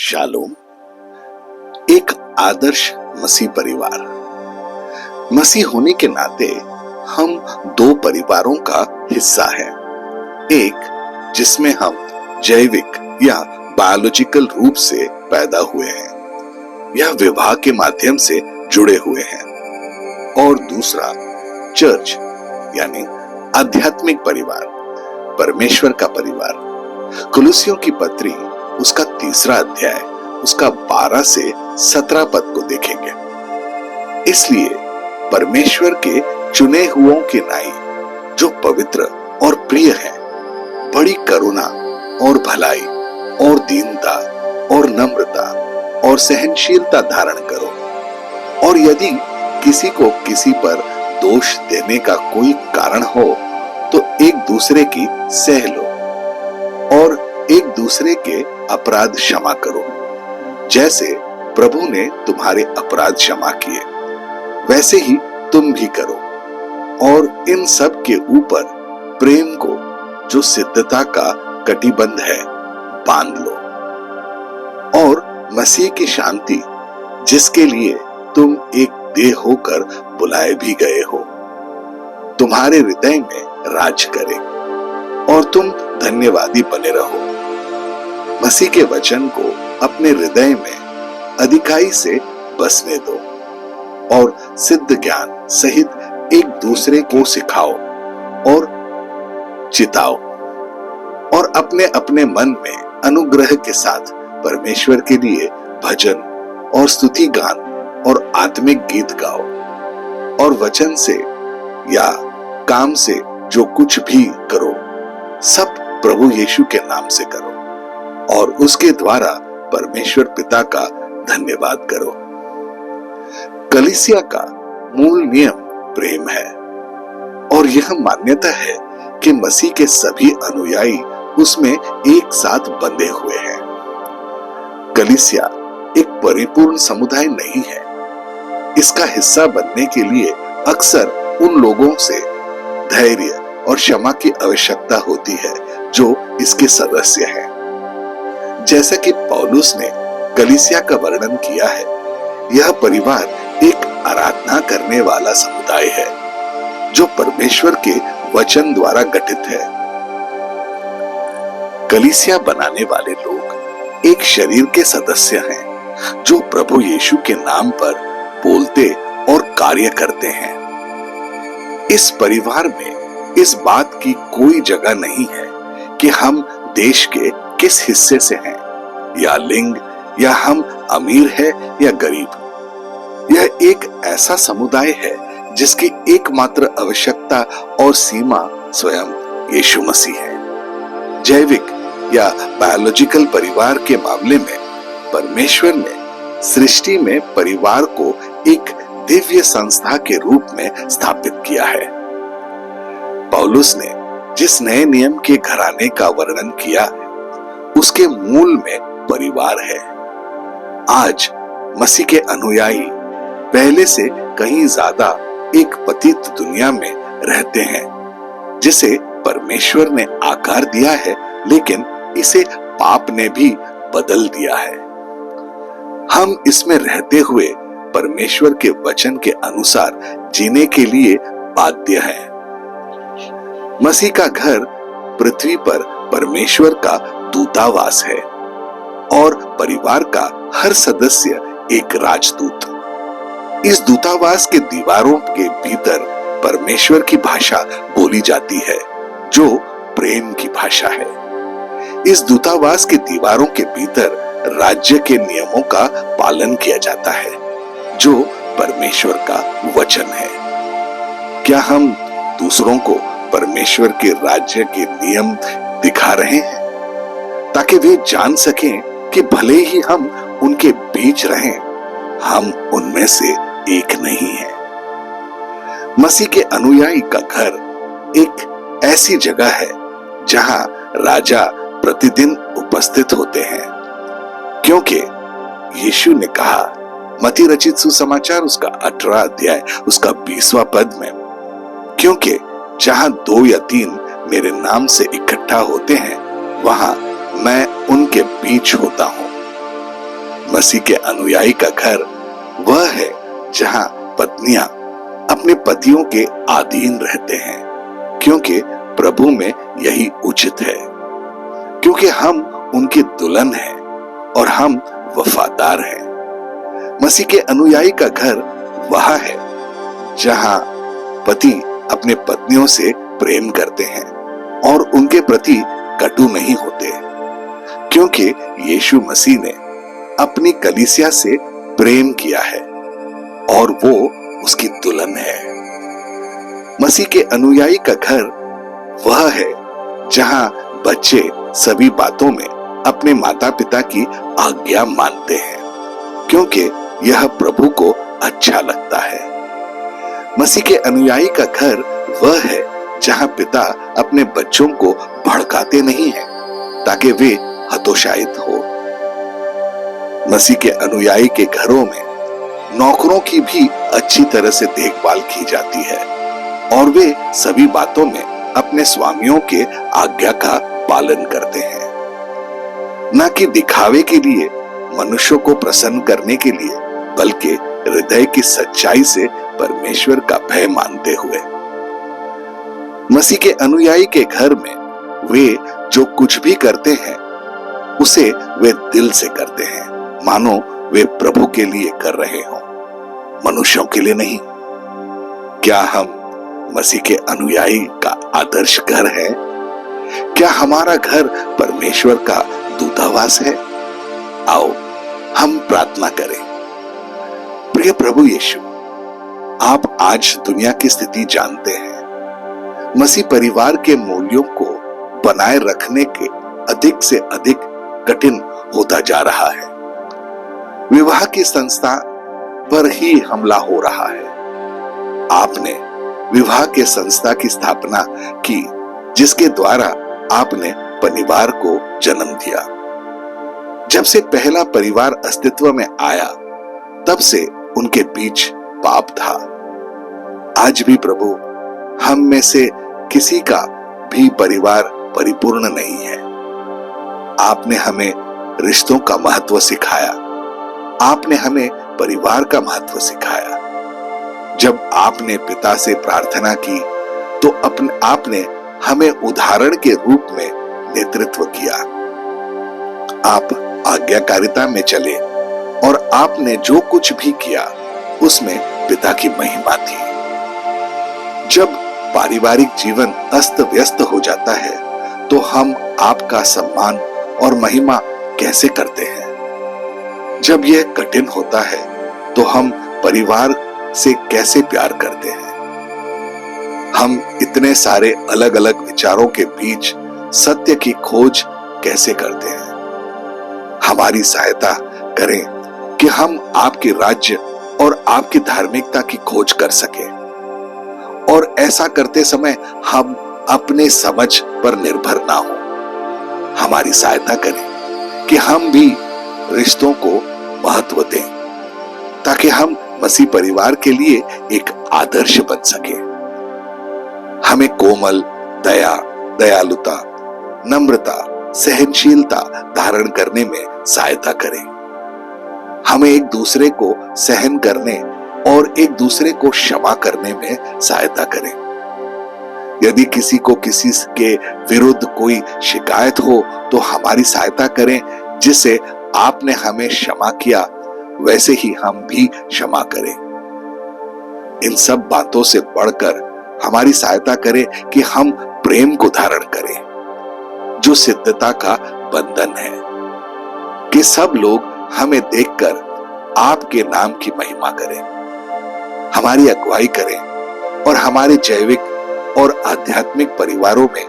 Shalom. एक आदर्श मसीह परिवार। मसीह होने के नाते हम दो परिवारों का हिस्सा हैं। एक जिसमें हम जैविक या बायोलॉजिकल रूप से पैदा हुए हैं या विवाह के माध्यम से जुड़े हुए हैं, और दूसरा चर्च यानी आध्यात्मिक परिवार, परमेश्वर का परिवार। कुलुसियों की पत्री उसका 3 अध्याय उसका 12 से 17 पद को देखेंगे। इसलिए परमेश्वर के चुने हुओं के नाई जो पवित्र और प्रिय है, बड़ी करुणा और भलाई और दीनता और नम्रता और सहनशीलता धारण करो, और यदि किसी को किसी पर दोष देने का कोई कारण हो तो एक दूसरे की सह लो, और एक दूसरे के अपराध क्षमा करो, जैसे प्रभु ने तुम्हारे अपराध क्षमा किए वैसे ही तुम भी करो। और इन सब के ऊपर प्रेम को जो सिद्धता का कटिबंध है बांध लो, और मसीह की शांति जिसके लिए तुम एक देह होकर बुलाए भी गए हो, तुम्हारे हृदय में राज करे, और तुम धन्यवादी बने रहो। मसीह के वचन को अपने हृदय में अधिकाई से बसने दो, और सिद्ध ज्ञान सहित एक दूसरे को सिखाओ और चिताओ, और अपने अपने मन में अनुग्रह के साथ परमेश्वर के लिए भजन और स्तुति गान और आत्मिक गीत गाओ, और वचन से या काम से जो कुछ भी करो सब प्रभु यीशु के नाम से करो, और उसके द्वारा परमेश्वर पिता का धन्यवाद करो। कलीसिया का मूल नियम प्रेम है, और यह मान्यता है कि मसीह के सभी अनुयायी उसमें एक साथ बंधे हुए हैं। कलीसिया एक परिपूर्ण समुदाय नहीं है। इसका हिस्सा बनने के लिए अक्सर उन लोगों से धैर्य और क्षमा की आवश्यकता होती है जो इसके सदस्य हैं। जैसा कि पौलुस ने कलीसिया का वर्णन किया है, यह परिवार एक आराधना करने वाला समुदाय है जो परमेश्वर के वचन द्वारा गठित है। कलीसिया बनाने वाले लोग एक शरीर के सदस्य हैं जो प्रभु यीशु के नाम पर बोलते और कार्य करते हैं। इस परिवार में इस बात की कोई जगह नहीं है कि हम देश के किस हिस्से से हैं, या लिंग, या हम अमीर है या गरीब। यह एक ऐसा समुदाय है जिसकी एकमात्र आवश्यकता और सीमा स्वयं यीशु मसीह है। जैविक या बायोलॉजिकल परिवार के मामले में परमेश्वर ने सृष्टि में परिवार को एक दिव्य संस्था के रूप में स्थापित किया है। पौलुस ने जिस नए नियम के घराने का वर्णन किया उसके मूल में परिवार है। आज मसीह के अनुयायी पहले से कहीं ज्यादा एक पतित दुनिया में रहते हैं जिसे परमेश्वर ने आकार दिया है, लेकिन इसे पाप ने भी बदल दिया है। हम इसमें रहते हुए परमेश्वर के वचन के अनुसार जीने के लिए बाध्य हैं। मसीह का घर पृथ्वी पर परमेश्वर का दूतावास है, और परिवार का हर सदस्य एक राजदूत। इस दूतावास के दीवारों के भीतर परमेश्वर की भाषा बोली जाती है जो प्रेम की भाषा है। इस दूतावास के दीवारों के भीतर राज्य के नियमों का पालन किया जाता है जो परमेश्वर का वचन है। क्या हम दूसरों को परमेश्वर के राज्य के नियम दिखा रहे हैं ताकि वे जान सकें कि भले ही हम उनके बीच रहें, हम उनमें से एक नहीं हैं। मसीह के अनुयायी का घर एक ऐसी जगह है जहां राजा प्रतिदिन उपस्थित होते हैं, क्योंकि यीशु ने कहा मत्ती रचित सुसमाचार उसका 18 अध्याय उसका 20वां पद में, क्योंकि जहां 2 या 3 मेरे नाम से इकट्ठा होते हैं वहां मैं उनके बीच होता हूं। मसीह के अनुयायी का घर वह है जहां पत्नियां अपने पतियों के अधीन रहते हैं, क्योंकि प्रभु में यही उचित है, क्योंकि हम उनकी दुल्हन हैं और हम वफादार हैं। मसीह के अनुयायी का घर वह है जहां पति अपने पत्नियों से प्रेम करते हैं और उनके प्रति कटु नहीं होते, क्योंकि यीशु मसीह ने अपनी कलीसिया से प्रेम किया है और वो उसकी दुल्हन है। मसीह के अनुयायी का घर वह है जहां बच्चे सभी बातों में अपने माता पिता की आज्ञा मानते हैं, क्योंकि यह प्रभु को अच्छा लगता है। मसीह के अनुयायी का घर वह है जहां पिता अपने बच्चों को भड़काते नहीं हैं ताकि वे हतोत्साहित हो। मसीह के अनुयायी के घरों में नौकरों की भी अच्छी तरह से देखभाल की जाती है और वे सभी बातों में अपने स्वामियों के आज्ञा का पालन करते हैं, न कि दिखावे के लिए, मनुष्यों को प्रसन्न करने के लिए, बल्कि हृदय की सच्चाई से परमेश्वर का भय मानते हुए। मसीह के अनुयायी के घर में वे जो कुछ भी करते हैं उसे वे दिल से करते हैं, मानो वे प्रभु के लिए कर रहे हों, मनुष्यों के लिए नहीं। क्या हम मसीह के अनुयायी का आदर्श घर है? क्या हमारा घर परमेश्वर का दूतावास है? आओ हम प्रार्थना करें। प्रिय प्रभु यीशु, आप आज दुनिया की स्थिति जानते हैं। मसीह परिवार के मूल्यों को बनाए रखने के अधिक से अधिक कठिन होता जा रहा है। विवाह की संस्था पर ही हमला हो रहा है। आपने विवाह के संस्था की स्थापना की, जिसके द्वारा आपने परिवार को जन्म दिया। जब से पहला परिवार अस्तित्व में आया, तब से उनके बीच पाप था। आज भी प्रभु, हम में से किसी का भी परिवार परिपूर्ण नहीं है। आपने हमें रिश्तों का महत्व सिखाया। आपने हमें परिवार का महत्व सिखाया। जब आपने पिता से प्रार्थना की तो आपने हमें उदाहरण के रूप में नेतृत्व किया। आप आज्ञाकारिता में चले और आपने जो कुछ भी किया उसमें पिता की महिमा थी। जब पारिवारिक जीवन अस्त व्यस्त हो जाता है तो हम आपका सम्मान और महिमा कैसे करते हैं? जब यह कठिन होता है तो हम परिवार से कैसे प्यार करते हैं? हम इतने सारे अलग अलग विचारों के बीच सत्य की खोज कैसे करते हैं? हमारी सहायता करें कि हम आपके राज्य और आपकी धार्मिकता की खोज कर सकें, और ऐसा करते समय हम अपने समझ पर निर्भर ना हो। हमारी सहायता करें कि हम भी रिश्तों को महत्व दें, ताकि हम मसीह परिवार के लिए एक आदर्श बन सके। हमें कोमल, दया, दयालुता, नम्रता, सहनशीलता धारण करने में सहायता करें। हमें एक दूसरे को सहन करने और एक दूसरे को क्षमा करने में सहायता करें। यदि किसी को किसी के विरुद्ध कोई शिकायत हो तो हमारी सहायता करें, जिससे आपने हमें क्षमा किया वैसे ही हम भी क्षमा करें। इन सब बातों से बढ़कर हमारी सहायता करें कि हम प्रेम को धारण करें, जो सिद्धता का बंधन है, कि सब लोग हमें देखकर आपके नाम की महिमा करें, हमारी अगुवाई करें और हमारे जैविक और आध्यात्मिक परिवारों में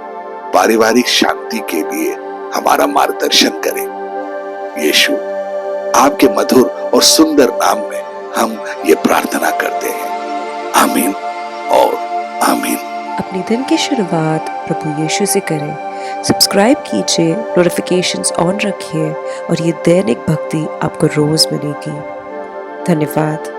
पारिवारिक शांति के लिए हमारा मार्गदर्शन करें। यीशु, आपके मधुर और सुंदर नाम में हम ये प्रार्थना करते हैं। आमीन और आमीन। अपने दिन की शुरुआत प्रभु यीशु से करें। सब्सक्राइब कीजिए, नोटिफिकेशंस ऑन रखिए और ये दैनिक भक्ति आपको रोज मिलेगी। धन्यवाद।